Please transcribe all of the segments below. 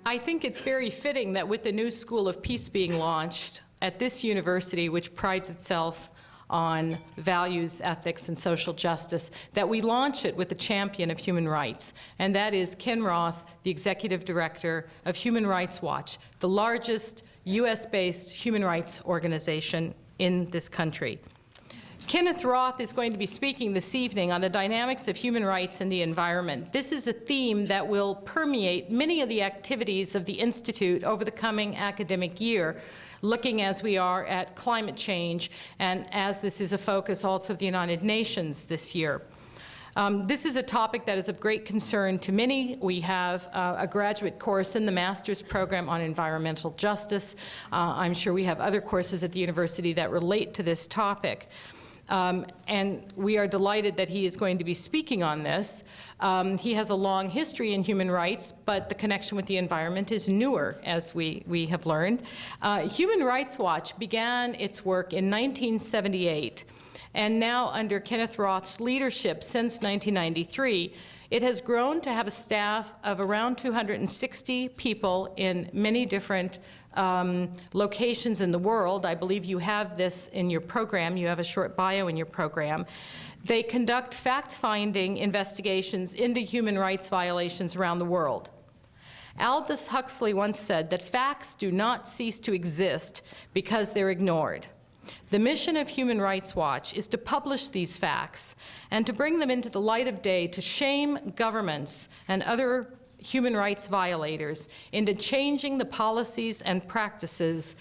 I think it's very fitting that with the new School of Peace being launched at this university, which prides itself on values, ethics, and social justice, that we launch it with a champion of human rights, and that is Ken Roth, the Executive Director of Human Rights Watch, the largest US-based human rights organization in this country. Kenneth Roth is going to be speaking this evening on the dynamics of human rights and the environment. This is a theme that will permeate many of the activities of the Institute over the coming academic year, looking as we are at climate change and as this is a focus also of the United Nations this year. This is a topic that is of great concern to many. We have a graduate course in the master's program on environmental justice. I'm sure we have other courses at the university that relate to this topic. And we are delighted that he is going to be speaking on this. He has a long history in human rights, but the connection with the environment is newer, as we have learned. Human Rights Watch began its work in 1978, and now under Kenneth Roth's leadership since 1993, it has grown to have a staff of around 260 people in many different locations in the world. I believe you have this in your program. You have a short bio in your program. They conduct fact-finding investigations into human rights violations around the world. Aldous Huxley once said that facts do not cease to exist because they're ignored. The mission of Human Rights Watch is to publish these facts and to bring them into the light of day to shame governments and other human rights violators into changing the policies and practices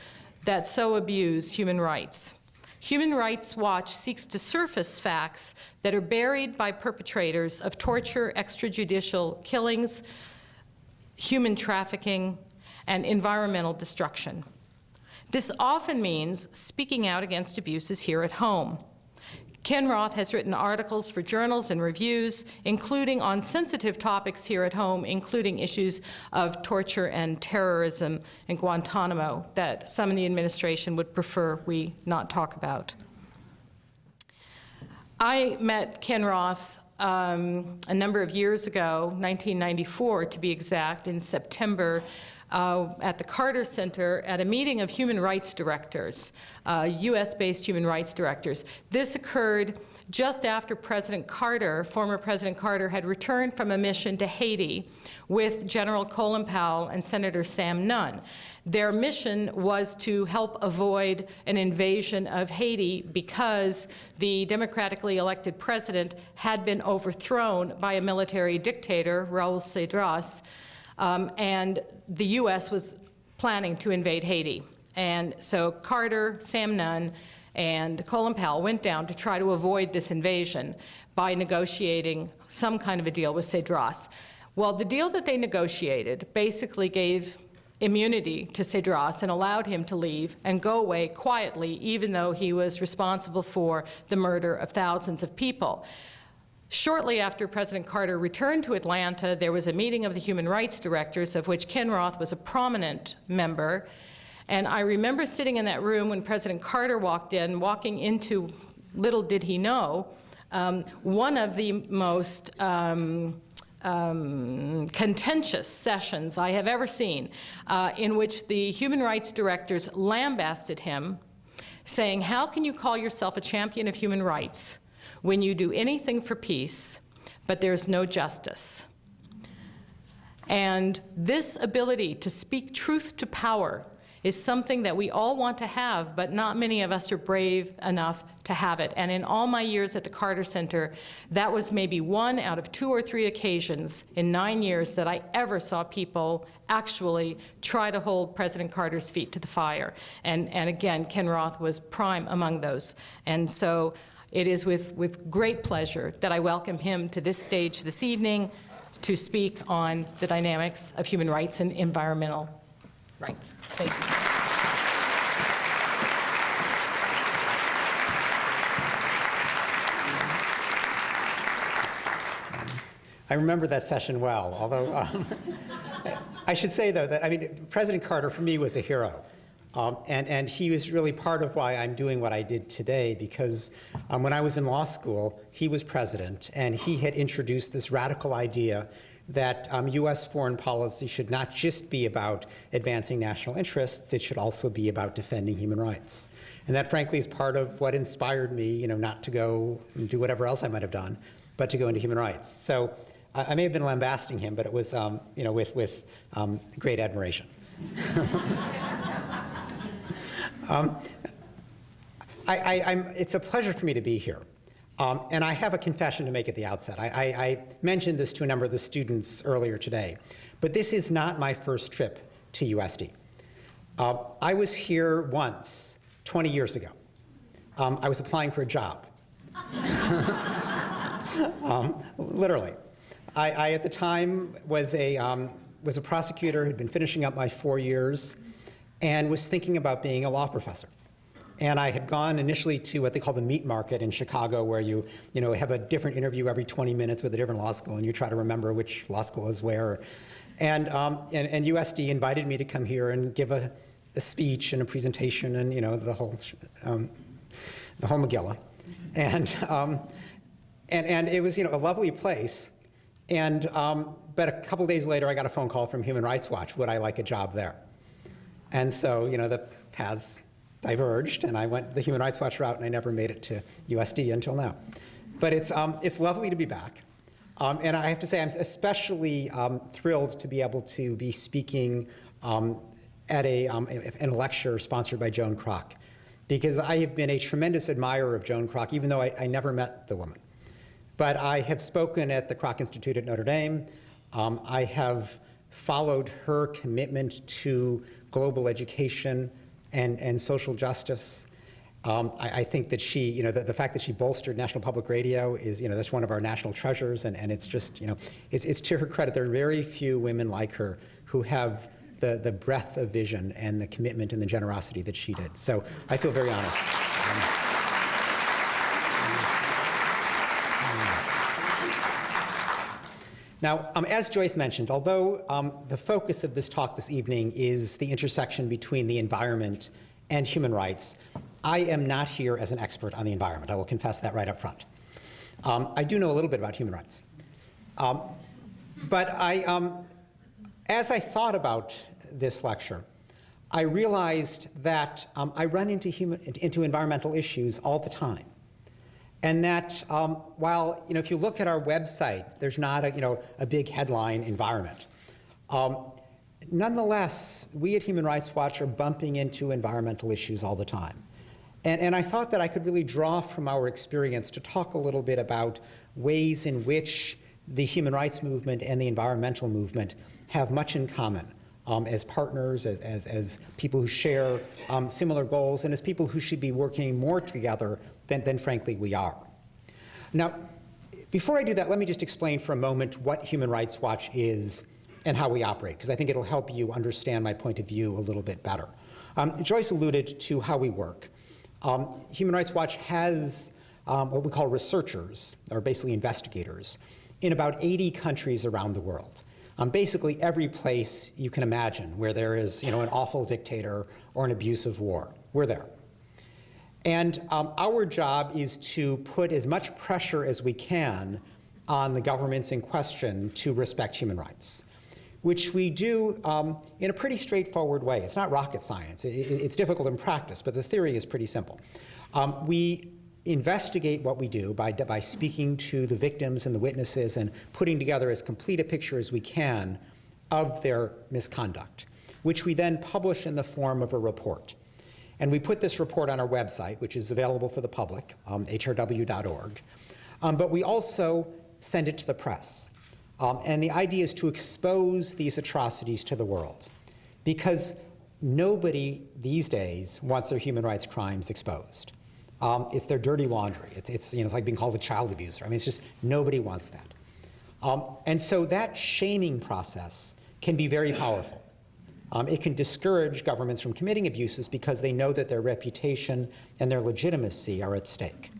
that so abuse human rights. Human Rights Watch seeks to surface facts that are buried by perpetrators of torture, extrajudicial killings, human trafficking, and environmental destruction. This often means speaking out against abuses here at home. Ken Roth has written articles for journals and reviews, including on sensitive topics here at home, including issues of torture and terrorism in Guantanamo that some in the administration would prefer we not talk about. I met Ken Roth a number of years ago, 1994 to be exact, in September, at the Carter Center at a meeting of human rights directors, US-based human rights directors. This occurred just after President Carter, former President Carter, had returned from a mission to Haiti with General Colin Powell and Senator Sam Nunn. Their mission was to help avoid an invasion of Haiti because the democratically elected president had been overthrown by a military dictator, Raúl Cedras, and the U.S. was planning to invade Haiti. And so Carter, Sam Nunn, and Colin Powell went down to try to avoid this invasion by negotiating some kind of a deal with Cedras. Well, the deal that they negotiated basically gave immunity to Cedras and allowed him to leave and go away quietly, even though he was responsible for the murder of thousands of people. Shortly after President Carter returned to Atlanta, there was a meeting of the human rights directors, of which Ken Roth was a prominent member. And I remember sitting in that room when President Carter walked in, walking into, little did he know, one of the most contentious sessions I have ever seen, in which the human rights directors lambasted him, saying, "How can you call yourself a champion of human rights when you do anything for peace, but there's no justice?" And this ability to speak truth to power is something that we all want to have, but not many of us are brave enough to have it. And in all my years at the Carter Center, that was maybe 1 out of 2 or 3 occasions in 9 years that I ever saw people actually try to hold President Carter's feet to the fire. And again, Ken Roth was prime among those. And so it is with great pleasure that I welcome him to this stage this evening to speak on the dynamics of human rights and environmental rights. Thank you. I remember that session well, although I should say, though, that, I mean, President Carter, for me, was a hero. And he was really part of why I'm doing what I did today, because when I was in law school, he was president, and he had introduced this radical idea that U.S. foreign policy should not just be about advancing national interests, it should also be about defending human rights. And that, frankly, is part of what inspired me, not to go and do whatever else I might have done, but to go into human rights. So I may have been lambasting him, but it was, with great admiration. It's a pleasure for me to be here. And I have a confession to make at the outset. I mentioned this to a number of the students earlier today, but this is not my first trip to USD. I was here once, 20 years ago. I was applying for a job. Literally. I at the time was a prosecutor, had been finishing up my 4 years, and was thinking about being a law professor. And I had gone initially to what they call the meat market in Chicago, where you have a different interview every 20 minutes with a different law school, and you try to remember which law school is where. And USD invited me to come here and give a speech and a presentation, and the whole Megillah. And it was a lovely place. And but a couple days later, I got a phone call from Human Rights Watch. Would I like a job there? And so the paths diverged, and I went the Human Rights Watch route, and I never made it to USD until now. But it's lovely to be back. And I have to say, I'm especially thrilled to be able to be speaking at in a lecture sponsored by Joan Kroc, because I have been a tremendous admirer of Joan Kroc, even though I never met the woman. But I have spoken at the Kroc Institute at Notre Dame. I have followed her commitment to global education and social justice. I think that she, the fact that she bolstered National Public Radio is, that's one of our national treasures, and it's just, it's to her credit. There are very few women like her who have the breadth of vision and the commitment and the generosity that she did. So I feel very honored. Now, as Joyce mentioned, although the focus of this talk this evening is the intersection between the environment and human rights, I am not here as an expert on the environment. I will confess that right up front. I do know a little bit about human rights. But as I thought about this lecture, I realized that I run into environmental issues all the time. And that while, if you look at our website, there's not a big headline environment. Nonetheless, we at Human Rights Watch are bumping into environmental issues all the time. And I thought that I could really draw from our experience to talk a little bit about ways in which the human rights movement and the environmental movement have much in common as partners, as people who share similar goals, and as people who should be working more together than frankly we are. Now, before I do that, let me just explain for a moment what Human Rights Watch is and how we operate, because I think it'll help you understand my point of view a little bit better. Joyce alluded to how we work. Human Rights Watch has what we call researchers, or basically investigators, in about 80 countries around the world. Basically every place you can imagine where there is an awful dictator or an abusive war. We're there. And our job is to put as much pressure as we can on the governments in question to respect human rights, which we do in a pretty straightforward way. It's not rocket science. It's difficult in practice, but the theory is pretty simple. We investigate what we do by speaking to the victims and the witnesses and putting together as complete a picture as we can of their misconduct, which we then publish in the form of a report. And we put this report on our website, which is available for the public, hrw.org. But we also send it to the press. And the idea is to expose these atrocities to the world, because nobody these days wants their human rights crimes exposed. It's their dirty laundry. It's like being called a child abuser. I mean, it's just nobody wants that. And so that shaming process can be very powerful. It can discourage governments from committing abuses because they know that their reputation and their legitimacy are at stake.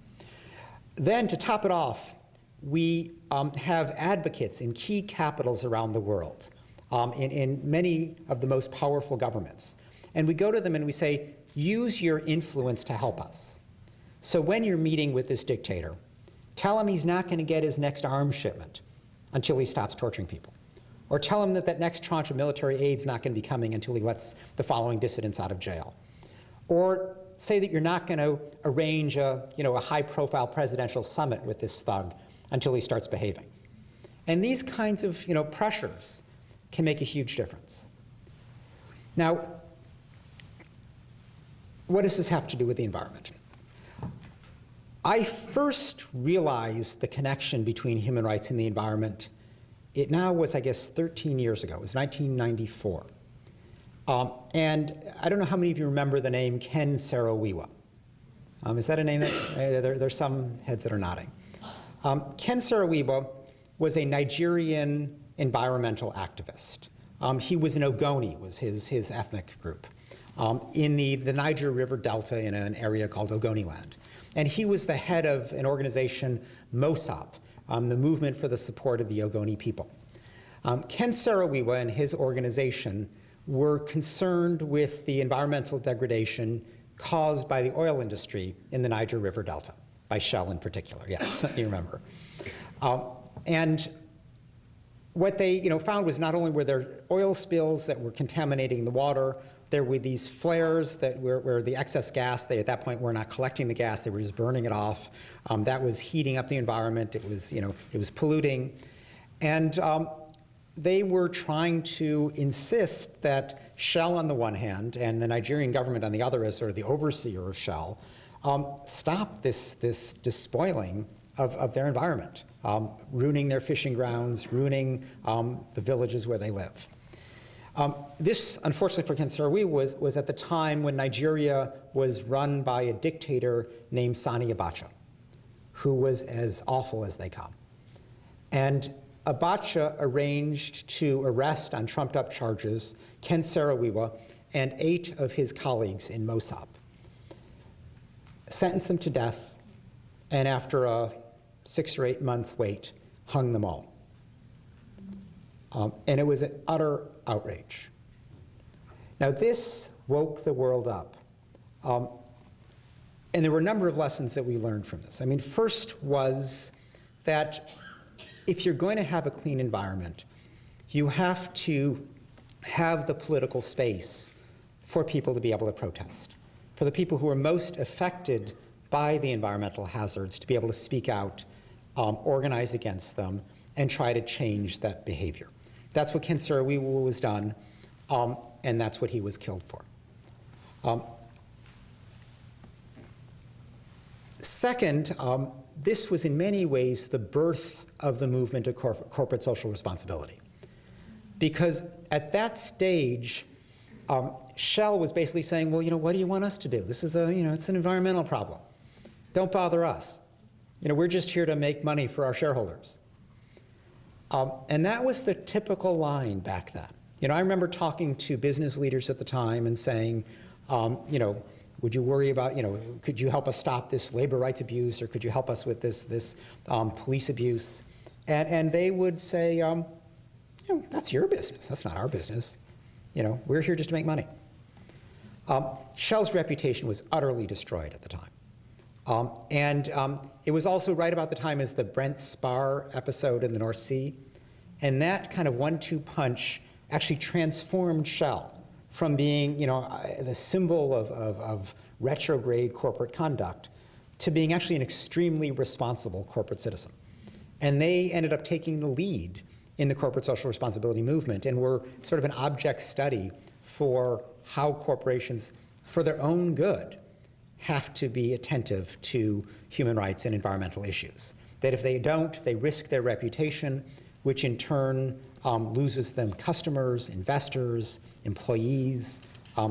Then, to top it off, we have advocates in key capitals around the world, in many of the most powerful governments. And we go to them and we say, use your influence to help us. So when you're meeting with this dictator, tell him he's not going to get his next arms shipment until he stops torturing people. Or tell him that that next tranche of military aid's not going to be coming until he lets the following dissidents out of jail. Or say that you're not going to arrange a high-profile presidential summit with this thug until he starts behaving. And these kinds of pressures can make a huge difference. Now, what does this have to do with the environment? I first realized the connection between human rights and the environment. It now was, I guess, 13 years ago. It was 1994. And I don't know how many of you remember the name Ken Saro-Wiwa. Is that a name that, there's some heads that are nodding. Ken Saro-Wiwa was a Nigerian environmental activist. He was an Ogoni, was his ethnic group, in the Niger River Delta in an area called Ogoniland. And he was the head of an organization, MOSOP, the Movement for the Support of the Ogoni People. Ken Saro-Wiwa and his organization were concerned with the environmental degradation caused by the oil industry in the Niger River Delta, by Shell in particular, yes, you remember. And what they found was not only were there oil spills that were contaminating the water, there were these flares that where the excess gas, they at that point were not collecting the gas, they were just burning it off. That was heating up the environment, it was polluting. And they were trying to insist that Shell on the one hand and the Nigerian government on the other as sort of the overseer of Shell stop this despoiling of their environment, ruining their fishing grounds, ruining the villages where they live. This, unfortunately for Ken Saro-Wiwa, was at the time when Nigeria was run by a dictator named Sani Abacha, who was as awful as they come. And Abacha arranged to arrest on trumped-up charges Ken Saro-Wiwa and 8 of his colleagues in MOSOP, sentenced them to death, and after a 6 or 8 month wait, hung them all. And it was an utter outrage. Now this woke the world up. And there were a number of lessons that we learned from this. I mean, first was that if you're going to have a clean environment, you have to have the political space for people to be able to protest, for the people who are most affected by the environmental hazards to be able to speak out, organize against them, and try to change that behavior. That's what Ken Saro-Wiwa was done, and that's what he was killed for. Second, this was in many ways the birth of the movement of corporate social responsibility. Because at that stage, Shell was basically saying, well, what do you want us to do? This is it's an environmental problem. Don't bother us. We're just here to make money for our shareholders. And that was the typical line back then. I remember talking to business leaders at the time and saying, would you worry about, could you help us stop this labor rights abuse, or could you help us with this police abuse? And they would say, that's your business, that's not our business. We're here just to make money. Shell's reputation was utterly destroyed at the time. It was also right about the time as the Brent Spar episode in the North Sea. And that kind of 1-2 punch actually transformed Shell from being the symbol of retrograde corporate conduct to being actually an extremely responsible corporate citizen. And they ended up taking the lead in the corporate social responsibility movement and were sort of an object study for how corporations, for their own good, have to be attentive to human rights and environmental issues. That if they don't, they risk their reputation, which in turn loses them customers, investors, employees,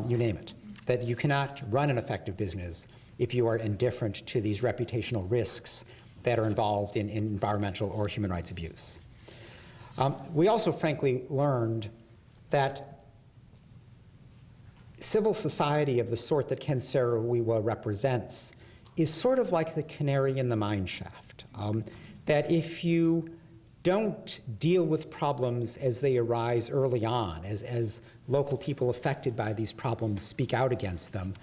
you name it. That you cannot run an effective business if you are indifferent to these reputational risks that are involved in environmental or human rights abuse. We also frankly learned that civil society of the sort that Ken Saro-Wiwa represents is sort of like the canary in the mine shaft. That if you don't deal with problems as they arise early on, as local people affected by these problems speak out against them,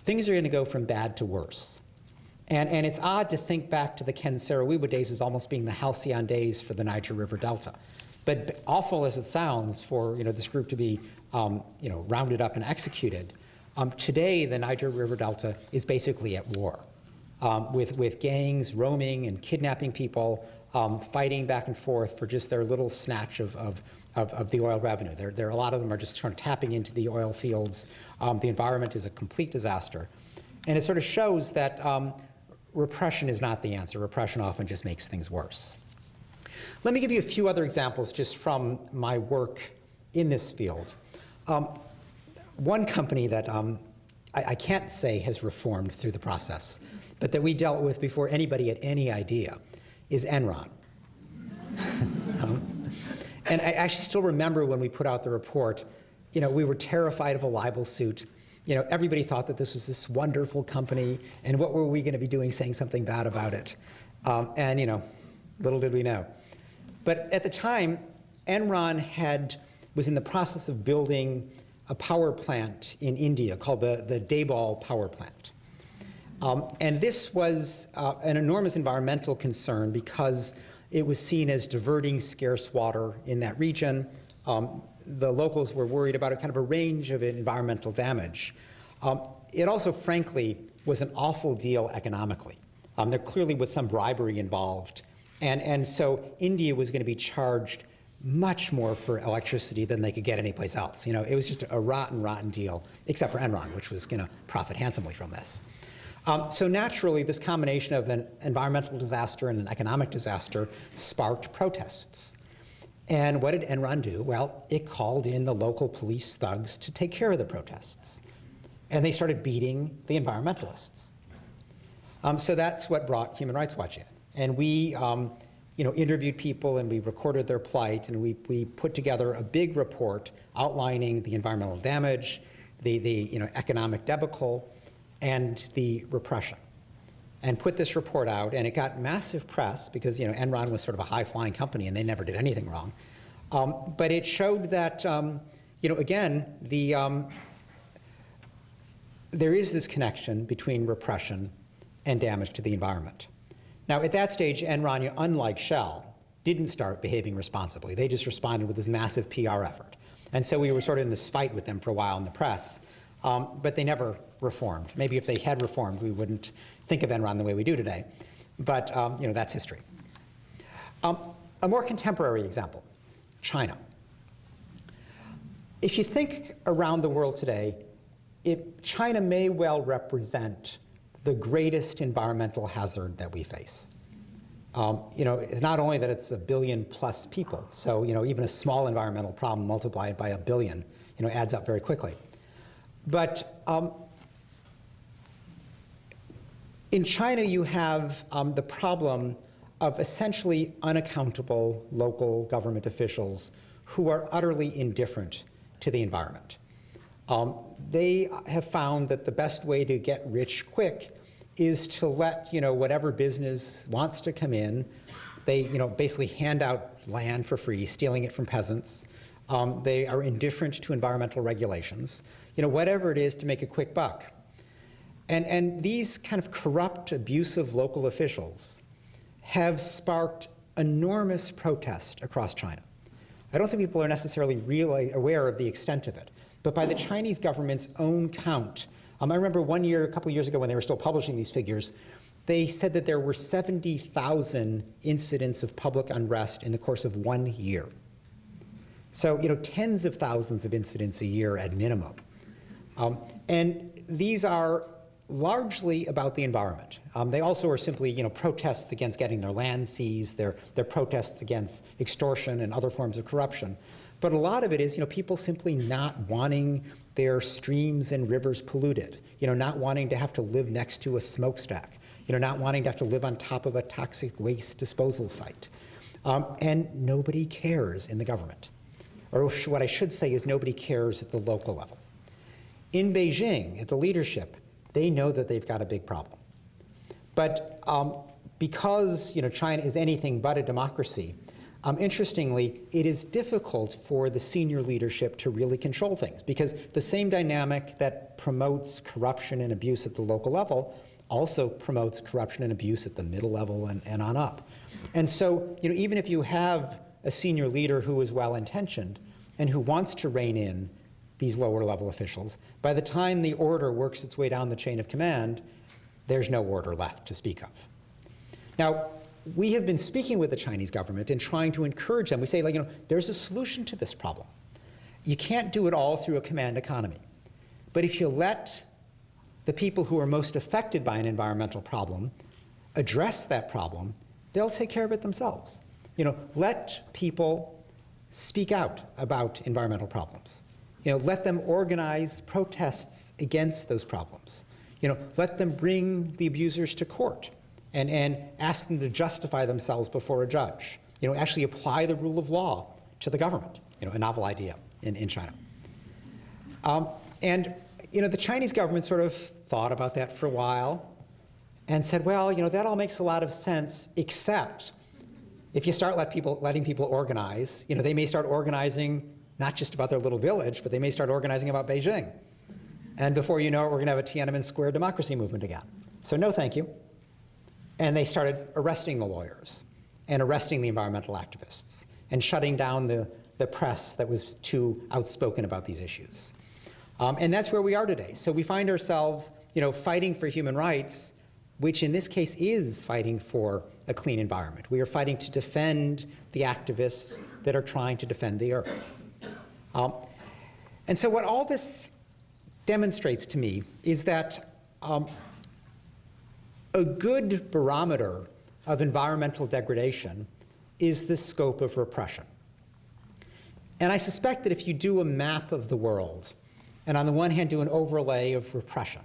things are going to go from bad to worse. And it's odd to think back to the Ken Saro-Wiwa days as almost being the halcyon days for the Niger River Delta. But awful as it sounds for this group to be rounded up and executed, today the Niger River Delta is basically at war with gangs roaming and kidnapping people, fighting back and forth for just their little snatch of the oil revenue. A lot of them are just kind of tapping into the oil fields. The environment is a complete disaster. And it sort of shows that repression is not the answer. Repression often just makes things worse. Let me give you a few other examples just from my work in this field. One company that I can't say has reformed through the process, but that we dealt with before anybody had any idea, is Enron. And I actually still remember when we put out the report, we were terrified of a libel suit. Everybody thought that this was this wonderful company, and what were we going to be doing saying something bad about it? And little did we know. But at the time, Enron was in the process of building a power plant in India called the Daybal power plant. And this was an enormous environmental concern because it was seen as diverting scarce water in that region. The locals were worried about kind of a range of environmental damage. It also, frankly, was an awful deal economically. There clearly was some bribery involved. And so India was going to be charged much more for electricity than they could get anyplace else. It was just a rotten, rotten deal, except for Enron, which was going to profit handsomely from this. So naturally, this combination of an environmental disaster and an economic disaster sparked protests. And what did Enron do? Well, it called in the local police thugs to take care of the protests. And they started beating the environmentalists. So that's what brought Human Rights Watch in. And we interviewed people and we recorded their plight, and we put together a big report outlining the environmental damage, the economic debacle, and the repression, and put this report out. And it got massive press because Enron was sort of a high-flying company and they never did anything wrong. But it showed that again there is this connection between repression and damage to the environment. Now, at that stage, Enron, unlike Shell, didn't start behaving responsibly. They just responded with this massive PR effort. And so we were sort of in this fight with them for a while in the press, but they never reformed. Maybe if they had reformed, we wouldn't think of Enron the way we do today. But that's history. A more contemporary example, China. If you think around the world today, China may well represent the greatest environmental hazard that we face. It's not only that it's 1 billion plus people, so even a small environmental problem multiplied by 1 billion, adds up very quickly. But in China, you have the problem of essentially unaccountable local government officials who are utterly indifferent to the environment. They have found that the best way to get rich quick is to let whatever business wants to come in. They basically hand out land for free, stealing it from peasants. They are indifferent to environmental regulations. Whatever it is to make a quick buck. And these kind of corrupt, abusive local officials have sparked enormous protest across China. I don't think people are necessarily really aware of the extent of it. But by the Chinese government's own count, I remember a couple of years ago when they were still publishing these figures, they said that there were 70,000 incidents of public unrest in the course of 1 year. So, tens of thousands of incidents a year at minimum. And these are largely about the environment. They also are simply, protests against getting their land seized, their protests against extortion and other forms of corruption. But a lot of it is, people simply not wanting their streams and rivers polluted, not wanting to have to live next to a smokestack, not wanting to have to live on top of a toxic waste disposal site. And nobody cares in the government. Or what I should say is nobody cares at the local level. In Beijing, at the leadership, they know that they've got a big problem. But because China is anything but a democracy, interestingly, it is difficult for the senior leadership to really control things, because the same dynamic that promotes corruption and abuse at the local level also promotes corruption and abuse at the middle level and on up. And so, even if you have a senior leader who is well-intentioned and who wants to rein in these lower-level officials, by the time the order works its way down the chain of command, there's no order left to speak of. Now, we have been speaking with the Chinese government and trying to encourage them. We say, there's a solution to this problem. You can't do it all through a command economy. But if you let the people who are most affected by an environmental problem address that problem, they'll take care of it themselves. Let people speak out about environmental problems. Let them organize protests against those problems. Let them bring the abusers to court and ask them to justify themselves before a judge. Actually apply the rule of law to the government. A novel idea in China. The Chinese government sort of thought about that for a while and said, well, that all makes a lot of sense, except if you start letting people organize, they may start organizing not just about their little village, but they may start organizing about Beijing. And before you know it, we're going to have a Tiananmen Square democracy movement again. So no thank you. And they started arresting the lawyers and arresting the environmental activists and shutting down the press that was too outspoken about these issues. And that's where we are today. So we find ourselves, fighting for human rights, which in this case is fighting for a clean environment. We are fighting to defend the activists that are trying to defend the earth. And so what all this demonstrates to me is that a good barometer of environmental degradation is the scope of repression. And I suspect that if you do a map of the world, and on the one hand do an overlay of repression,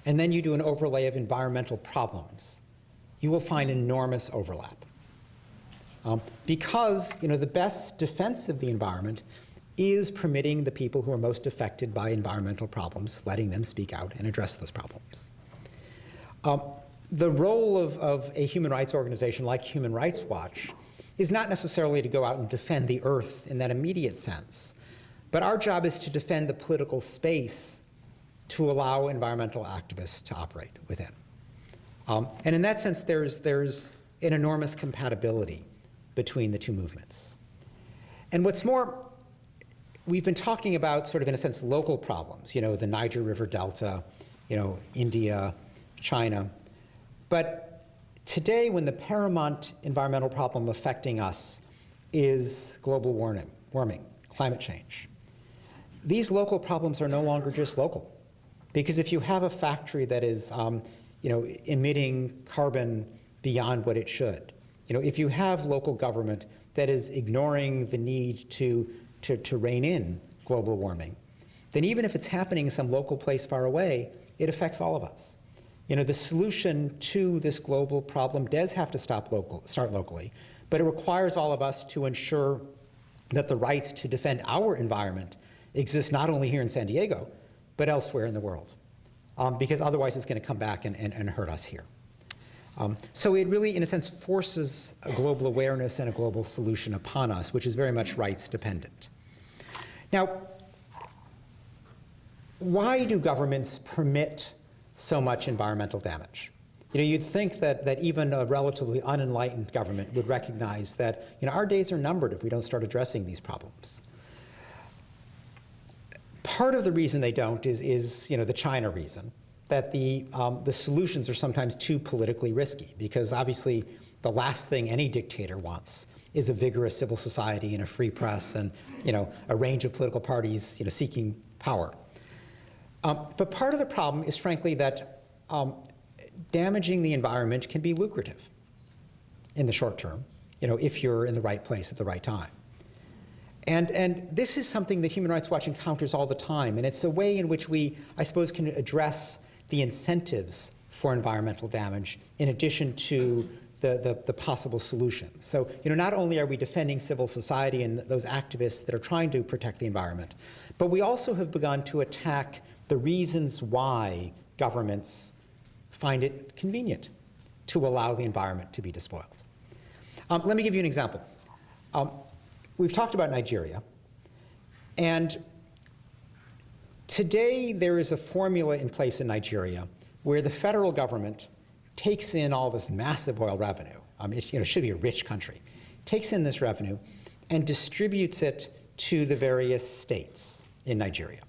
and then you do an overlay of environmental problems, you will find enormous overlap. Because the best defense of the environment is permitting the people who are most affected by environmental problems, letting them speak out and address those problems. The role of a human rights organization like Human Rights Watch is not necessarily to go out and defend the earth in that immediate sense, but our job is to defend the political space to allow environmental activists to operate within. And in that sense, there's an enormous compatibility between the two movements. And what's more, we've been talking about sort of, in a sense, local problems, the Niger River Delta, India, China. But today, when the paramount environmental problem affecting us is global warming, climate change, these local problems are no longer just local. Because if you have a factory that is emitting carbon beyond what it should, if you have local government that is ignoring the need to rein in global warming, then even if it's happening in some local place far away, it affects all of us. The solution to this global problem does have to start locally, but it requires all of us to ensure that the rights to defend our environment exist not only here in San Diego, but elsewhere in the world, because otherwise it's going to come back and hurt us here. So it really, in a sense, forces a global awareness and a global solution upon us, which is very much rights dependent. Now, why do governments permit so much environmental damage? You'd think that even a relatively unenlightened government would recognize that our days are numbered if we don't start addressing these problems. Part of the reason they don't is the China reason, that the solutions are sometimes too politically risky, because obviously the last thing any dictator wants is a vigorous civil society and a free press and a range of political parties seeking power. But part of the problem is, frankly, that damaging the environment can be lucrative in the short term, if you're in the right place at the right time. And this is something that Human Rights Watch encounters all the time, and it's a way in which we, I suppose, can address the incentives for environmental damage in addition to the possible solutions. So, not only are we defending civil society and those activists that are trying to protect the environment, but we also have begun to attack the reasons why governments find it convenient to allow the environment to be despoiled. Let me give you an example. We've talked about Nigeria, and today there is a formula in place in Nigeria where the federal government takes in all this massive oil revenue. It should be a rich country. takes in this revenue and distributes it to the various states in Nigeria.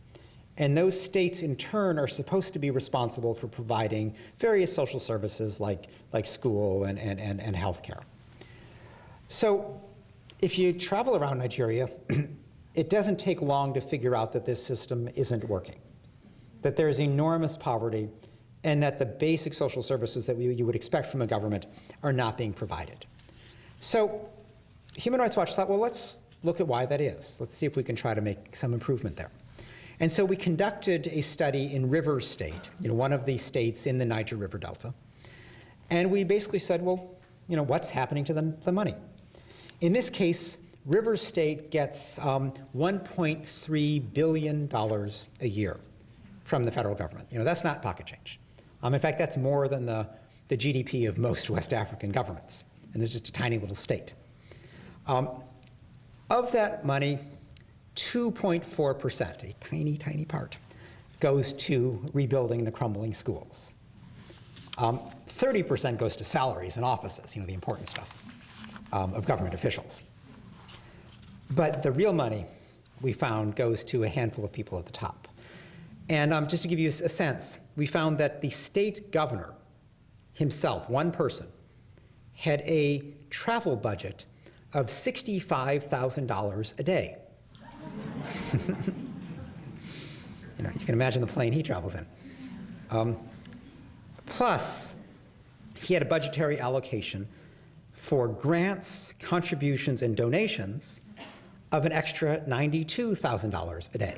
And those states, in turn, are supposed to be responsible for providing various social services like school and healthcare. So if you travel around Nigeria, it doesn't take long to figure out that this system isn't working, that there's enormous poverty, and that the basic social services that you would expect from a government are not being provided. So Human Rights Watch thought, well, let's look at why that is. Let's see if we can try to make some improvement there. And so we conducted a study in Rivers State, one of the states in the Niger River Delta. And we basically said, well, what's happening to the money? In this case, Rivers State gets $1.3 billion a year from the federal government. That's not pocket change. In fact, that's more than the GDP of most West African governments. And it's just a tiny little state. Of that money, 2.4%, a tiny, tiny part, goes to rebuilding the crumbling schools. 30% goes to salaries and offices, the important stuff of government officials. But the real money, we found, goes to a handful of people at the top. And just to give you a sense, we found that the state governor himself, one person, had a travel budget of $65,000 a day. You can imagine the plane he travels in. Plus, he had a budgetary allocation for grants, contributions, and donations of an extra $92,000 a day.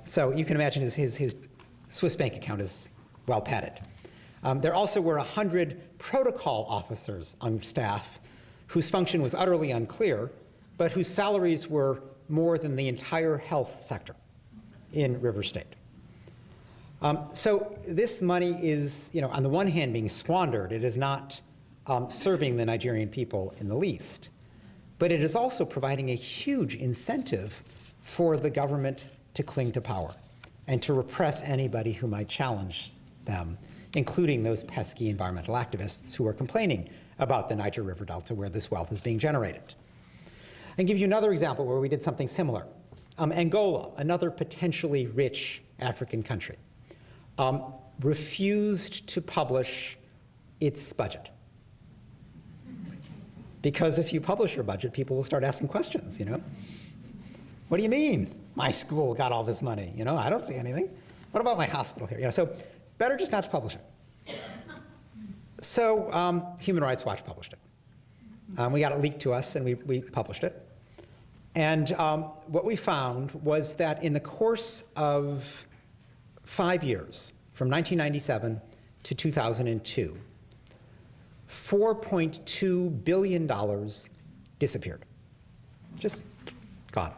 So you can imagine his Swiss bank account is well padded. There also were 100 protocol officers on staff whose function was utterly unclear, but whose salaries were more than the entire health sector in River State. So this money is, on the one hand, being squandered. It is not serving the Nigerian people in the least. But it is also providing a huge incentive for the government to cling to power and to repress anybody who might challenge them, including those pesky environmental activists who are complaining about the Niger River Delta where this wealth is being generated. I'll give you another example where we did something similar. Angola, another potentially rich African country, refused to publish its budget. Because if you publish your budget, people will start asking questions, What do you mean my school got all this money? I don't see anything. What about my hospital here? So better just not to publish it. So Human Rights Watch published it. We got it leaked to us, and we published it. And what we found was that in the course of 5 years, from 1997 to 2002, $4.2 billion disappeared. Just gone.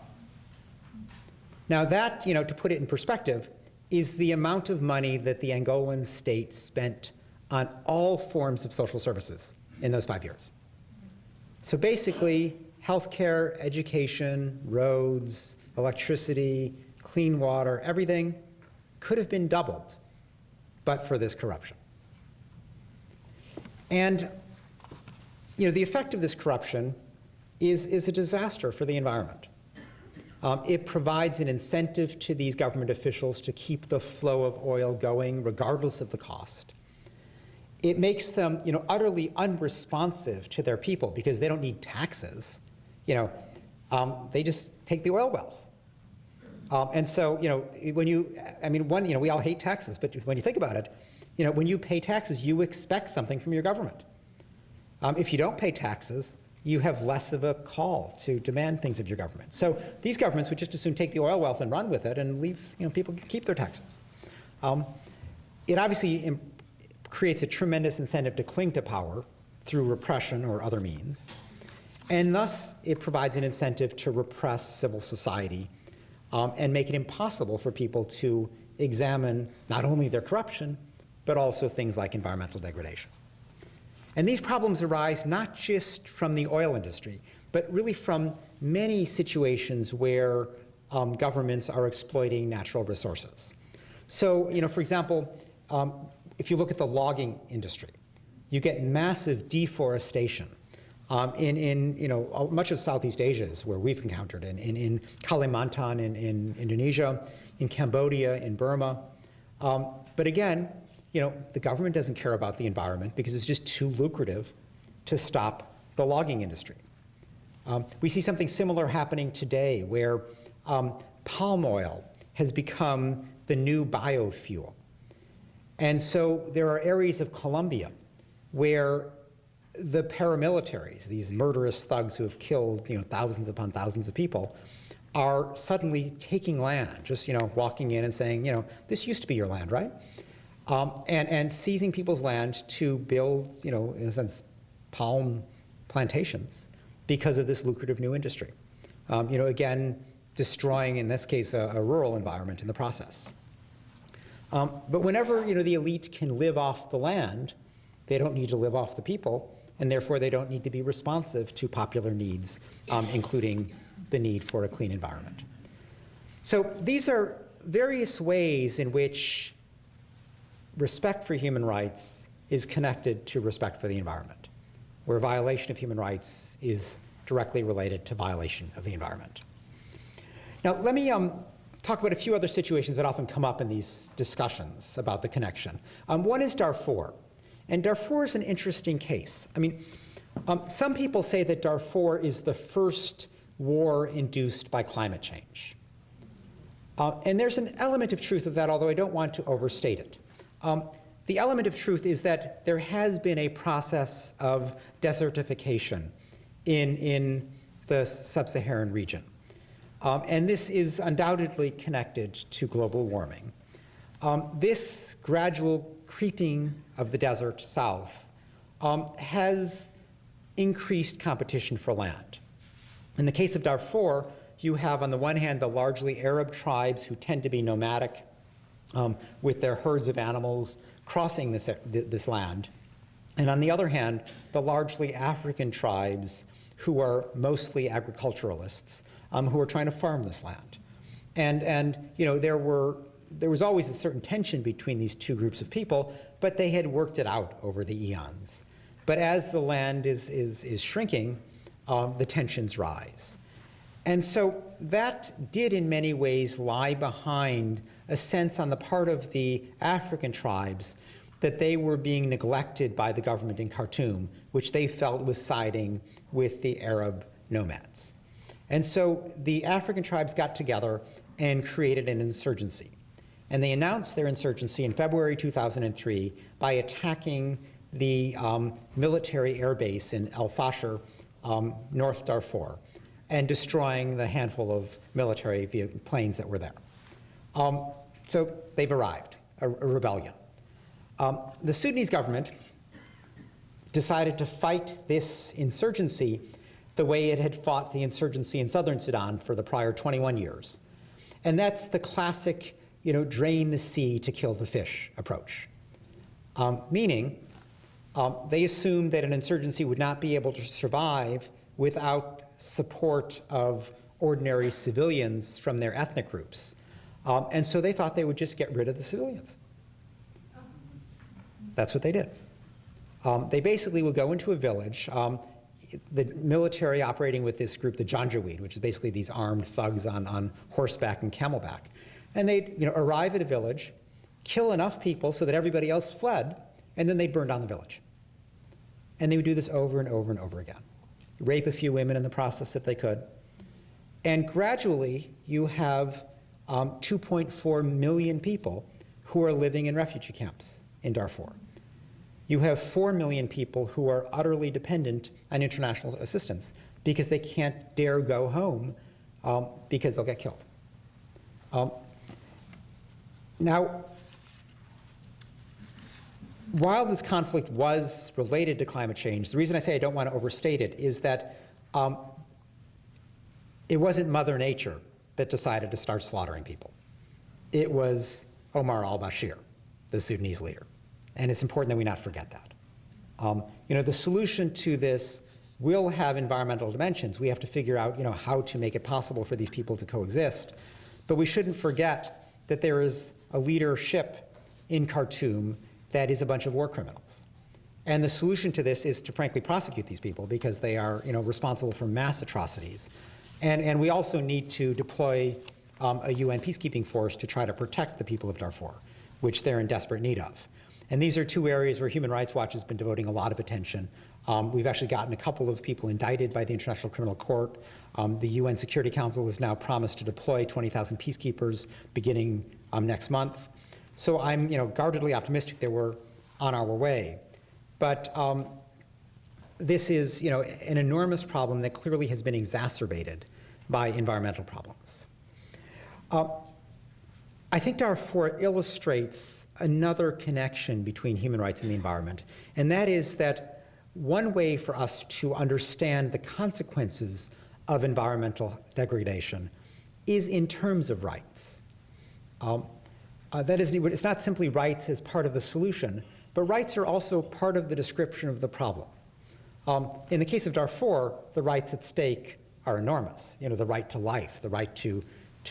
Now that, to put it in perspective, is the amount of money that the Angolan state spent on all forms of social services in those 5 years. So basically, healthcare, education, roads, electricity, clean water, everything could have been doubled, but for this corruption. And the effect of this corruption is a disaster for the environment. It provides an incentive to these government officials to keep the flow of oil going regardless of the cost. It makes them utterly unresponsive to their people because they don't need taxes. They just take the oil wealth. And so, when we all hate taxes, but when you think about it, when you pay taxes, you expect something from your government. If you don't pay taxes, you have less of a call to demand things of your government. So these governments would just as soon take the oil wealth and run with it and leave people keep their taxes. It obviously creates a tremendous incentive to cling to power through repression or other means. And thus, it provides an incentive to repress civil society and make it impossible for people to examine not only their corruption, but also things like environmental degradation. And these problems arise not just from the oil industry, but really from many situations where governments are exploiting natural resources. So, for example, if you look at the logging industry, you get massive deforestation. In much of Southeast Asia is where we've encountered, in Kalimantan, in Indonesia, in Cambodia, in Burma. But again, the government doesn't care about the environment because it's just too lucrative to stop the logging industry. We see something similar happening today where palm oil has become the new biofuel. And so there are areas of Colombia where the paramilitaries, these murderous thugs who have killed thousands upon thousands of people, are suddenly taking land, just walking in and saying, this used to be your land, right? And seizing people's land to build, in a sense, palm plantations because of this lucrative new industry. Again, destroying, in this case, a rural environment in the process. But whenever the elite can live off the land, they don't need to live off the people, and therefore they don't need to be responsive to popular needs, including the need for a clean environment. So these are various ways in which respect for human rights is connected to respect for the environment, where violation of human rights is directly related to violation of the environment. Now, let me talk about a few other situations that often come up in these discussions about the connection. One is Darfur. And Darfur is an interesting case. Some people say that Darfur is the first war induced by climate change. And there's an element of truth of that, although I don't want to overstate it. The element of truth is that there has been a process of desertification in the sub-Saharan region. And this is undoubtedly connected to global warming. This gradual creeping of the desert south has increased competition for land. In the case of Darfur, you have on the one hand the largely Arab tribes who tend to be nomadic with their herds of animals crossing this land. And on the other hand, the largely African tribes who are mostly agriculturalists who are trying to farm this land. And there was always a certain tension between these two groups of people, but they had worked it out over the eons. But as the land is shrinking, the tensions rise. And so that did in many ways lie behind a sense on the part of the African tribes that they were being neglected by the government in Khartoum, which they felt was siding with the Arab nomads. And so the African tribes got together and created an insurgency. And they announced their insurgency in February 2003 by attacking the military air base in El Fasher, North Darfur, and destroying the handful of military planes that were there. So they've arrived, a rebellion. The Sudanese government decided to fight this insurgency the way it had fought the insurgency in southern Sudan for the prior 21 years. And that's the classic, drain the sea to kill the fish approach. Meaning, they assumed that an insurgency would not be able to survive without support of ordinary civilians from their ethnic groups. And so they thought they would just get rid of the civilians. That's what they did. They basically would go into a village. The military operating with this group, the Janjaweed, which is basically these armed thugs on horseback and camelback. And they'd arrive at a village, kill enough people so that everybody else fled, and then they'd burn down the village. And they would do this over and over and over again. Rape a few women in the process if they could. And gradually, you have 2.4 million people who are living in refugee camps in Darfur. You have 4 million people who are utterly dependent on international assistance because they can't dare go home because they'll get killed. Now, while this conflict was related to climate change, the reason I say I don't want to overstate it is that it wasn't Mother Nature that decided to start slaughtering people. It was Omar al-Bashir, the Sudanese leader. And it's important that we not forget that. The solution to this will have environmental dimensions. We have to figure out, how to make it possible for these people to coexist. But we shouldn't forget that there is a leadership in Khartoum that is a bunch of war criminals. And the solution to this is to frankly prosecute these people because they are responsible for mass atrocities. And we also need to deploy a UN peacekeeping force to try to protect the people of Darfur, which they're in desperate need of. And these are two areas where Human Rights Watch has been devoting a lot of attention. We've actually gotten a couple of people indicted by the International Criminal Court. The UN Security Council has now promised to deploy 20,000 peacekeepers beginning next month. So I'm guardedly optimistic that we're on our way. But this is an enormous problem that clearly has been exacerbated by environmental problems. I think Darfur illustrates another connection between human rights and the environment, and that is that one way for us to understand the consequences of environmental degradation is in terms of rights. That is, it's not simply rights as part of the solution, but rights are also part of the description of the problem. In the case of Darfur, the rights at stake are enormous. The right to life, the right to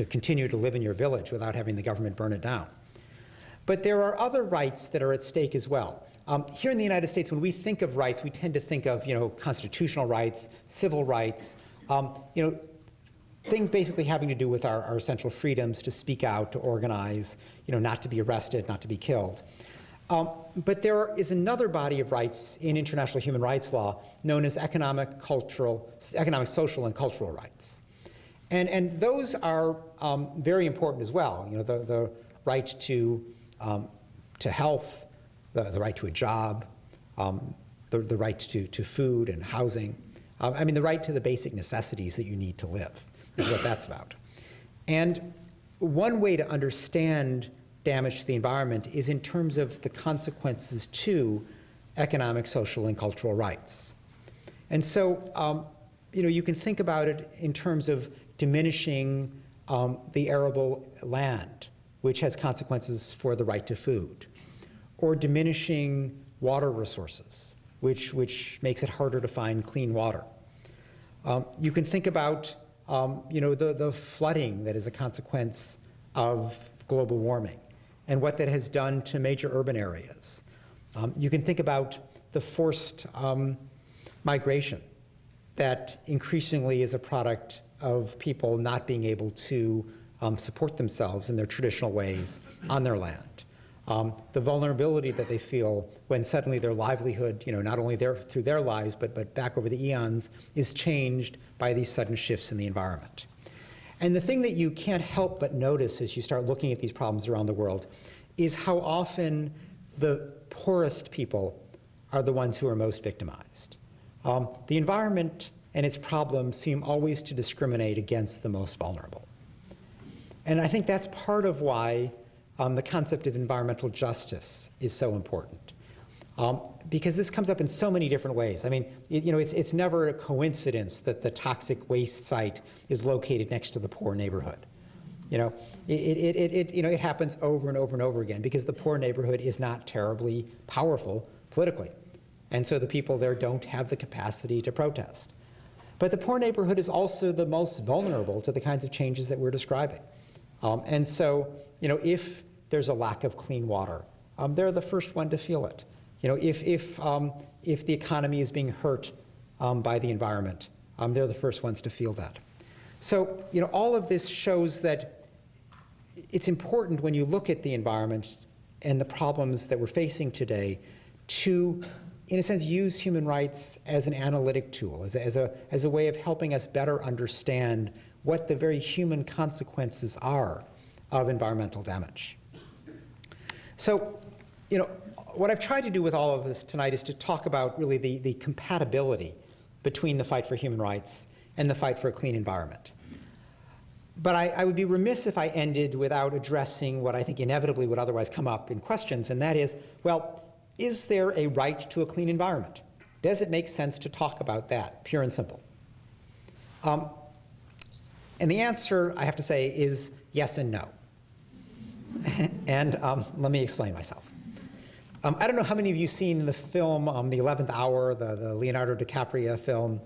continue to live in your village without having the government burn it down. But there are other rights that are at stake as well. Here in the United States, when we think of rights, we tend to think of constitutional rights, civil rights, things basically having to do with our essential freedoms to speak out, to organize, not to be arrested, not to be killed. But there is another body of rights in international human rights law known as economic, social, and cultural rights. And those are very important as well. The right to health, the right to a job, the right to food and housing. The right to the basic necessities that you need to live is what that's about. And one way to understand damage to the environment is in terms of the consequences to economic, social, and cultural rights. And so, you can think about it in terms of diminishing the arable land, which has consequences for the right to food, or diminishing water resources, which makes it harder to find clean water. You can think about the flooding that is a consequence of global warming and what that has done to major urban areas. You can think about the forced migration that increasingly is a product of people not being able to support themselves in their traditional ways on their land. The vulnerability that they feel when suddenly their livelihood, not only through their lives, but back over the eons, is changed by these sudden shifts in the environment. And the thing that you can't help but notice as you start looking at these problems around the world is how often the poorest people are the ones who are most victimized. The environment and its problems seem always to discriminate against the most vulnerable. And I think that's part of why the concept of environmental justice is so important. Because this comes up in so many different ways. It's never a coincidence that the toxic waste site is located next to the poor neighborhood. It happens over and over and over again because the poor neighborhood is not terribly powerful politically. And so the people there don't have the capacity to protest. But the poor neighborhood is also the most vulnerable to the kinds of changes that we're describing. And so, if there's a lack of clean water, they're the first one to feel it. If the economy is being hurt by the environment, they're the first ones to feel that. So, all of this shows that it's important when you look at the environment and the problems that we're facing today to, in a sense, use human rights as an analytic tool, as a way of helping us better understand what the very human consequences are of environmental damage. So, what I've tried to do with all of this tonight is to talk about really the compatibility between the fight for human rights and the fight for a clean environment. But I would be remiss if I ended without addressing what I think inevitably would otherwise come up in questions, and that is, well, is there a right to a clean environment? Does it make sense to talk about that, pure and simple? And the answer, I have to say, is yes and no. And let me explain myself. I don't know how many of you have seen the film, The 11th Hour, the Leonardo DiCaprio film,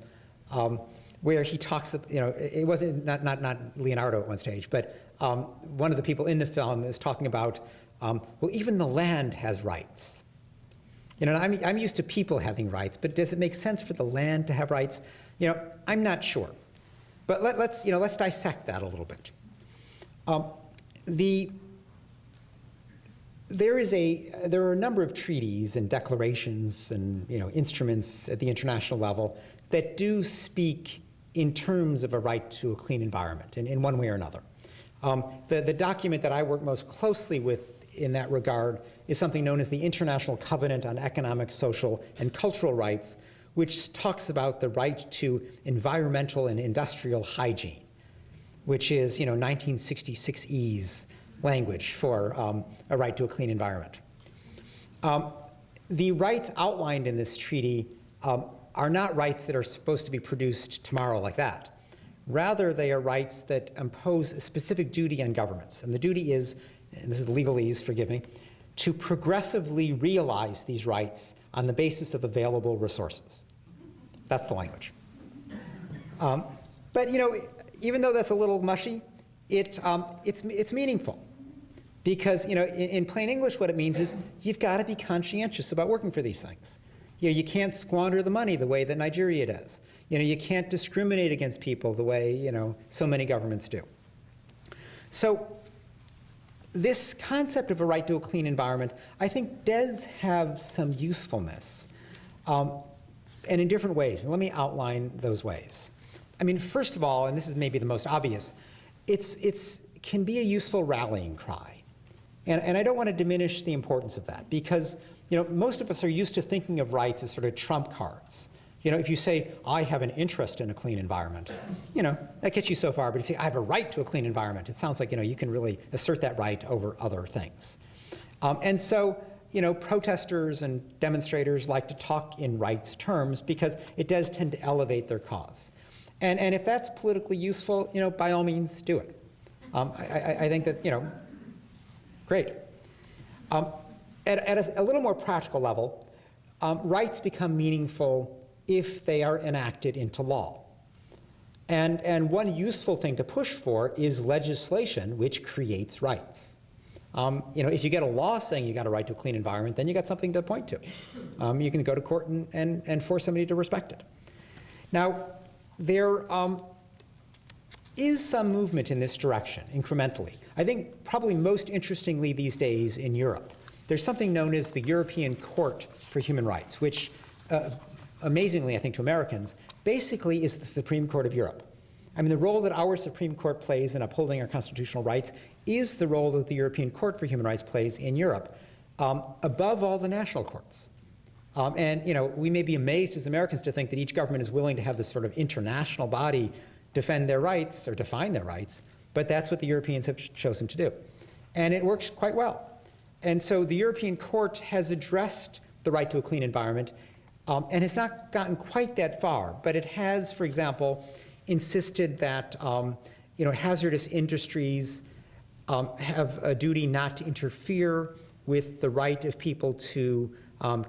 where he talks, it wasn't, not Leonardo at one stage, but one of the people in the film is talking about, well, even the land has rights. You know, I'm used to people having rights, but does it make sense for the land to have rights? You know, I'm not sure. But let's dissect that a little bit. There are a number of treaties and declarations and instruments at the international level that do speak in terms of a right to a clean environment in one way or another. The document that I work most closely with in that regard is something known as the International Covenant on Economic, Social, and Cultural Rights, which talks about the right to environmental and industrial hygiene, which is 1966E's language for a right to a clean environment. The rights outlined in this treaty are not rights that are supposed to be produced tomorrow like that. Rather, they are rights that impose a specific duty on governments. And the duty is, and this is legalese, forgive me, to progressively realize these rights on the basis of available resources. That's the language. But even though that's a little mushy, it's meaningful. Because in plain English, what it means is you've got to be conscientious about working for these things. You can't squander the money the way that Nigeria does. You can't discriminate against people the way so many governments do. So this concept of a right to a clean environment, I think, does have some usefulness, and in different ways. And let me outline those ways. I mean, first of all, and this is maybe the most obvious, it can be a useful rallying cry. And I don't want to diminish the importance of that, because most of us are used to thinking of rights as sort of trump cards. If you say, I have an interest in a clean environment, that gets you so far. But if you say, I have a right to a clean environment, it sounds like, you can really assert that right over other things. And so, protesters and demonstrators like to talk in rights terms because it does tend to elevate their cause. And if that's politically useful, by all means, do it. I think that, great. At a little more practical level, rights become meaningful if they are enacted into law. And one useful thing to push for is legislation which creates rights. If you get a law saying you got a right to a clean environment, then you got something to point to. You can go to court and force somebody to respect it. Now, there is some movement in this direction, incrementally. I think probably most interestingly these days in Europe. There's something known as the European Court for Human Rights, which, amazingly, I think to Americans, basically is the Supreme Court of Europe. I mean, the role that our Supreme Court plays in upholding our constitutional rights is the role that the European Court for Human Rights plays in Europe, above all the national courts. And we may be amazed as Americans to think that each government is willing to have this sort of international body defend their rights or define their rights, but that's what the Europeans have chosen to do. And it works quite well. And so the European Court has addressed the right to a clean environment and has not gotten quite that far, but it has, for example, insisted that hazardous industries have a duty not to interfere with the right of people to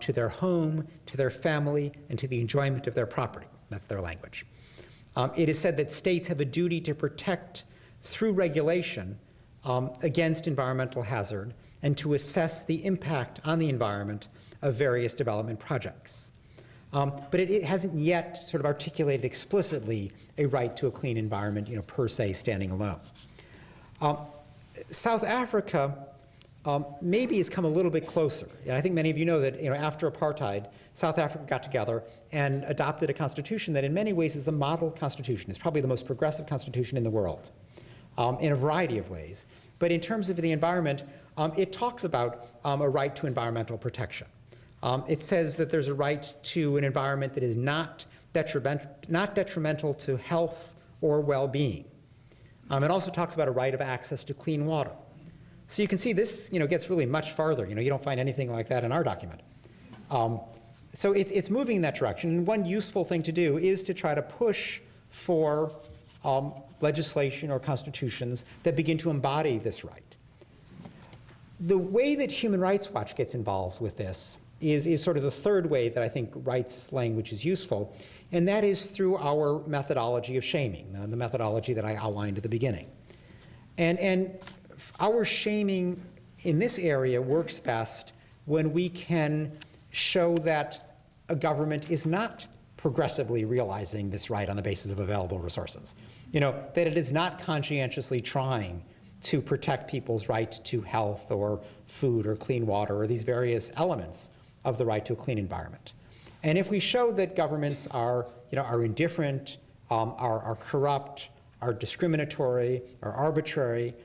their home, to their family, and to the enjoyment of their property. That's their language. It is said that states have a duty to protect, through regulation, against environmental hazard and to assess the impact on the environment of various development projects. But it hasn't yet sort of articulated explicitly a right to a clean environment, per se, standing alone. South Africa maybe has come a little bit closer. And I think many of you know that after apartheid, South Africa got together and adopted a constitution that in many ways is the model constitution. It's probably the most progressive constitution in the world in a variety of ways. But in terms of the environment, it talks about a right to environmental protection. It says that there's a right to an environment that is not detrimental to health or well-being. It also talks about a right of access to clean water. So you can see this gets really much farther. You don't find anything like that in our document. So it's moving in that direction. And one useful thing to do is to try to push for legislation or constitutions that begin to embody this right. The way that Human Rights Watch gets involved with this is sort of the third way that I think rights language is useful, and that is through our methodology of shaming, the methodology that I outlined at the beginning. And our shaming in this area works best when we can show that a government is not progressively realizing this right on the basis of available resources. That it is not conscientiously trying to protect people's right to health or food or clean water or these various elements of the right to a clean environment. And if we show that governments are indifferent, are corrupt, are discriminatory, are arbitrary,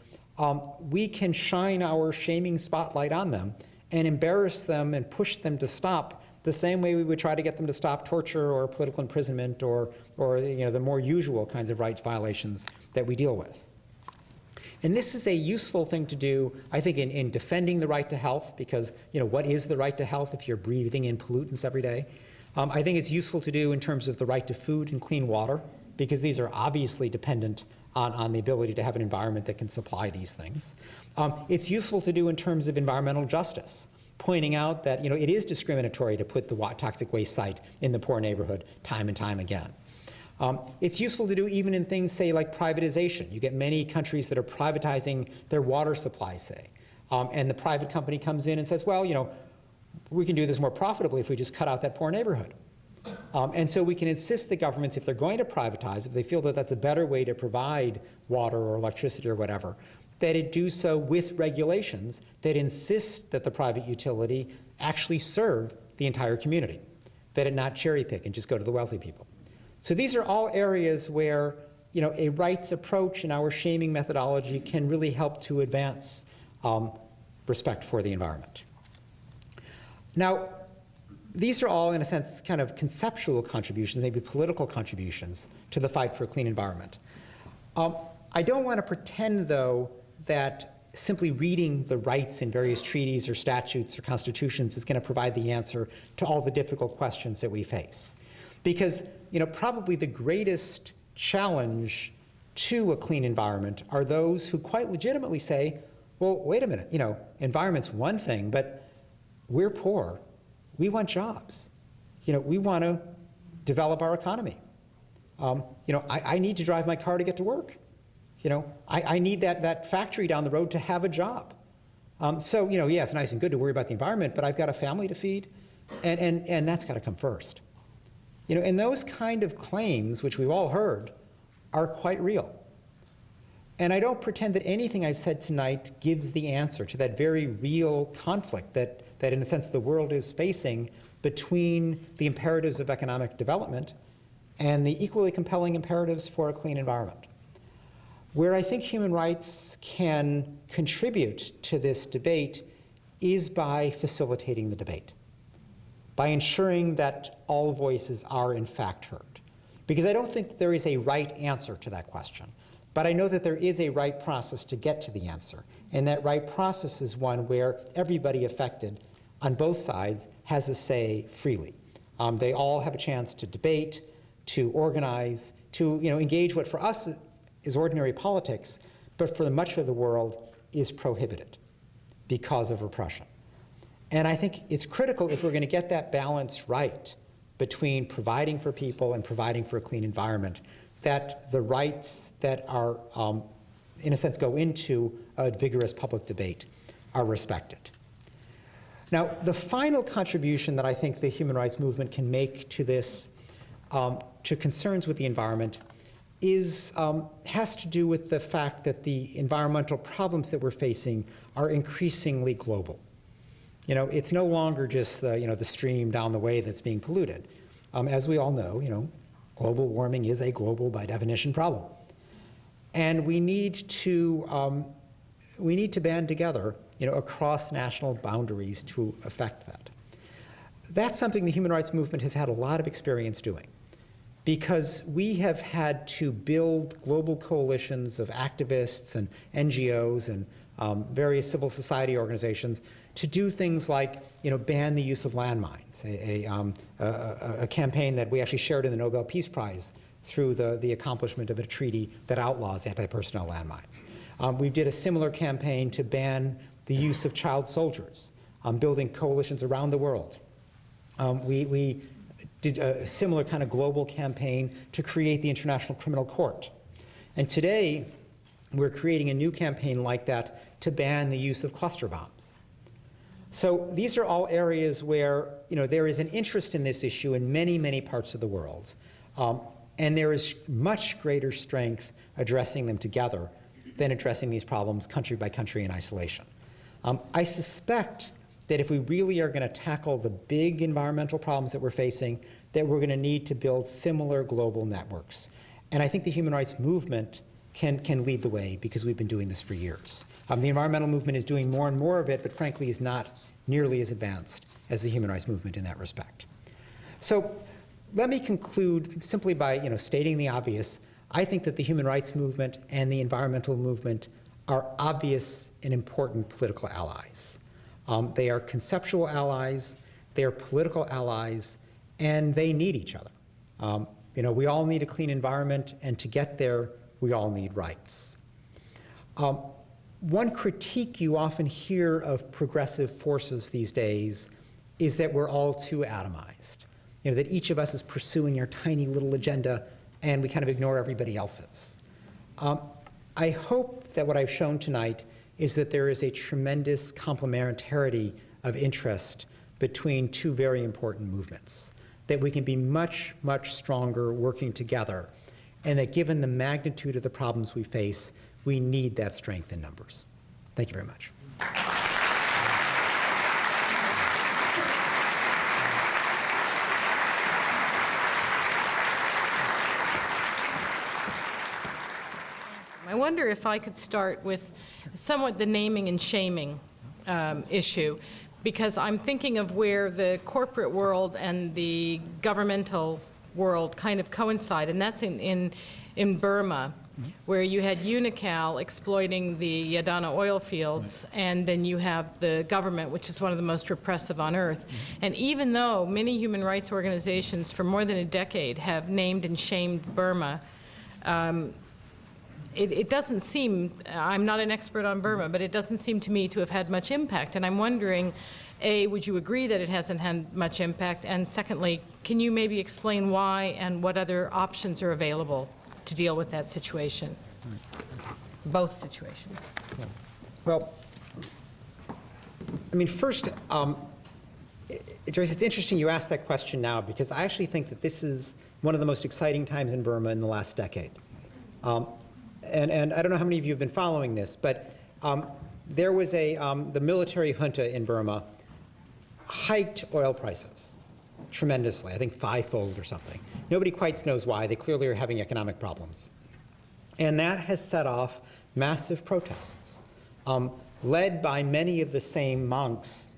we can shine our shaming spotlight on them and embarrass them and push them to stop the same way we would try to get them to stop torture or political imprisonment or the more usual kinds of rights violations that we deal with. And this is a useful thing to do, I think, in defending the right to health, because what is the right to health if you're breathing in pollutants every day? I think it's useful to do in terms of the right to food and clean water, because these are obviously dependent on the ability to have an environment that can supply these things. It's useful to do in terms of environmental justice, pointing out that it is discriminatory to put the toxic waste site in the poor neighborhood time and time again. It's useful to do even in things, say, like privatization. You get many countries that are privatizing their water supply, say, and the private company comes in and says, well, we can do this more profitably if we just cut out that poor neighborhood. And so we can insist that governments, if they're going to privatize, if they feel that that's a better way to provide water or electricity or whatever, that it do so with regulations that insist that the private utility actually serve the entire community, that it not cherry pick and just go to the wealthy people. So these are all areas where a rights approach in our shaming methodology can really help to advance respect for the environment. Now, these are all, in a sense, kind of conceptual contributions, maybe political contributions to the fight for a clean environment. I don't want to pretend, though, that simply reading the rights in various treaties or statutes or constitutions is going to provide the answer to all the difficult questions that we face. Because probably the greatest challenge to a clean environment are those who quite legitimately say, well, wait a minute, environment's one thing, but we're poor. We want jobs. We want to develop our economy. I need to drive my car to get to work. I need that factory down the road to have a job. So, yeah, it's nice and good to worry about the environment, but I've got a family to feed, and that's got to come first. And those kind of claims, which we've all heard, are quite real. And I don't pretend that anything I've said tonight gives the answer to that very real conflict that in a sense the world is facing between the imperatives of economic development and the equally compelling imperatives for a clean environment. Where I think human rights can contribute to this debate is by facilitating the debate, by ensuring that all voices are in fact heard. Because I don't think there is a right answer to that question, but I know that there is a right process to get to the answer, and that right process is one where everybody affected on both sides has a say freely. They all have a chance to debate, to organize, to engage what for us is ordinary politics, but for much of the world is prohibited because of repression. And I think it's critical, if we're going to get that balance right between providing for people and providing for a clean environment, that the rights that are, in a sense, go into a vigorous public debate are respected. Now, the final contribution that I think the human rights movement can make to this, to concerns with the environment, has to do with the fact that the environmental problems that we're facing are increasingly global. It's no longer just the stream down the way that's being polluted. As we all know, global warming is a global, by definition, problem. And we need to band together, across national boundaries to affect that. That's something the human rights movement has had a lot of experience doing, because we have had to build global coalitions of activists and NGOs and various civil society organizations to do things like, ban the use of landmines, a campaign that we actually shared in the Nobel Peace Prize through the accomplishment of a treaty that outlaws anti-personnel landmines. We did a similar campaign to ban the use of child soldiers, building coalitions around the world. We did a similar kind of global campaign to create the International Criminal Court. And today, we're creating a new campaign like that to ban the use of cluster bombs. So these are all areas where there is an interest in this issue in many, many parts of the world. And there is much greater strength addressing them together than addressing these problems country by country in isolation. I suspect that if we really are going to tackle the big environmental problems that we're facing, that we're going to need to build similar global networks. And I think the human rights movement can lead the way because we've been doing this for years. The environmental movement is doing more and more of it, but frankly is not nearly as advanced as the human rights movement in that respect. So let me conclude simply by stating the obvious. I think that the human rights movement and the environmental movement are obvious and important political allies. They are conceptual allies, they are political allies, and they need each other. We all need a clean environment, and to get there, we all need rights. One critique you often hear of progressive forces these days is that we're all too atomized. That each of us is pursuing our tiny little agenda, and we kind of ignore everybody else's. I hope that what I've shown tonight is that there is a tremendous complementarity of interest between two very important movements, that we can be much, much stronger working together, and that given the magnitude of the problems we face, we need that strength in numbers. Thank you very much. I wonder if I could start with somewhat the naming and shaming issue, because I'm thinking of where the corporate world and the governmental world kind of coincide, and that's in Burma, where you had Unocal exploiting the Yadana oil fields, and then you have the government, which is one of the most repressive on earth. And even though many human rights organizations for more than a decade have named and shamed Burma, it doesn't seem, I'm not an expert on Burma, but it doesn't seem to me to have had much impact. And I'm wondering, A, would you agree that it hasn't had much impact? And secondly, can you maybe explain why and what other options are available to deal with that situation? Both situations. Yeah. Well, I mean, first, Joyce, it's interesting you asked that question now, because I actually think that this is one of the most exciting times in Burma in the last decade. And I don't know how many of you have been following this, but there was the military junta in Burma hiked oil prices tremendously, I think fivefold or something. Nobody quite knows why. They clearly are having economic problems. And that has set off massive protests, led by many of the same monks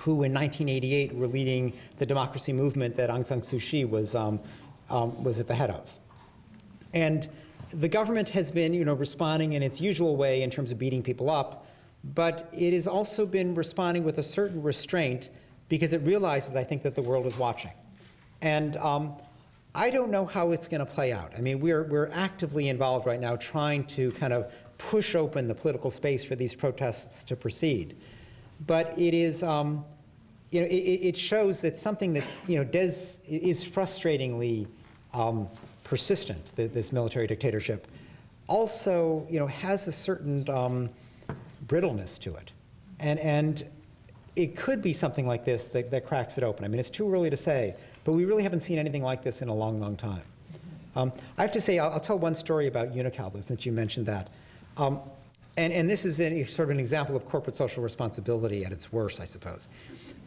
who in 1988 were leading the democracy movement that Aung San Suu Kyi was at the head of. And the government has been, responding in its usual way in terms of beating people up, but it has also been responding with a certain restraint because it realizes, I think, that the world is watching. And I don't know how it's going to play out. I mean, we're actively involved right now trying to kind of push open the political space for these protests to proceed. But it is, it shows that something that's, is frustratingly persistent, this military dictatorship, also, has a certain brittleness to it. And it could be something like this that cracks it open. I mean, it's too early to say, but we really haven't seen anything like this in a long, long time. I have to say, I'll tell one story about Unocal, since you mentioned that. And this is sort of an example of corporate social responsibility at its worst, I suppose.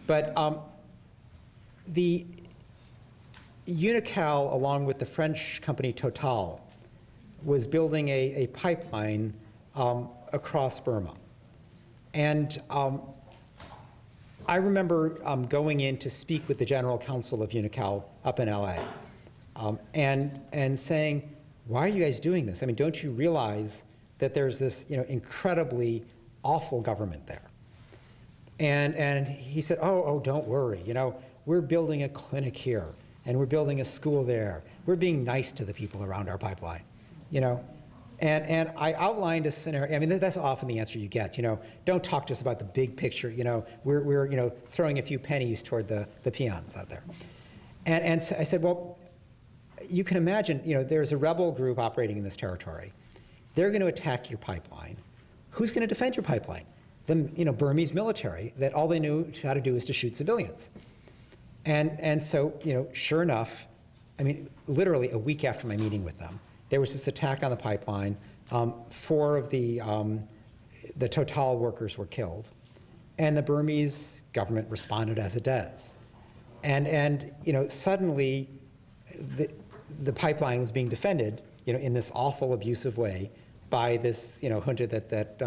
But the Unocal, along with the French company Total, was building a pipeline across Burma. And I remember going in to speak with the general counsel of Unocal up in LA and saying, why are you guys doing this? I mean, don't you realize that there's this incredibly awful government there? And he said, oh, don't worry. We're building a clinic here, and we're building a school there. We're being nice to the people around our pipeline, And I outlined a scenario. I mean, that's often the answer you get. Don't talk to us about the big picture. We're throwing a few pennies toward the peons out there. And so I said, well, you can imagine. There's a rebel group operating in this territory. They're going to attack your pipeline. Who's going to defend your pipeline? the Burmese military, that all they knew how to do is to shoot civilians. And so, sure enough, I mean, literally a week after my meeting with them, there was this attack on the pipeline. 4 of the Total workers were killed, and the Burmese government responded as it does. And suddenly, the pipeline was being defended, in this awful, abusive way by this, junta that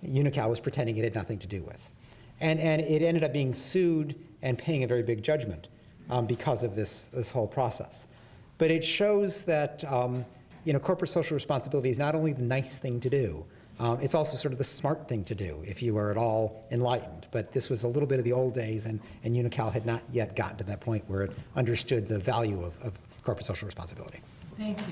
UNICAL was pretending it had nothing to do with. And it ended up being sued and paying a very big judgment because of this whole process. But it shows that corporate social responsibility is not only the nice thing to do, it's also sort of the smart thing to do if you are at all enlightened. But this was a little bit of the old days, and UNICAL had not yet gotten to that point where it understood the value of corporate social responsibility. Thank you.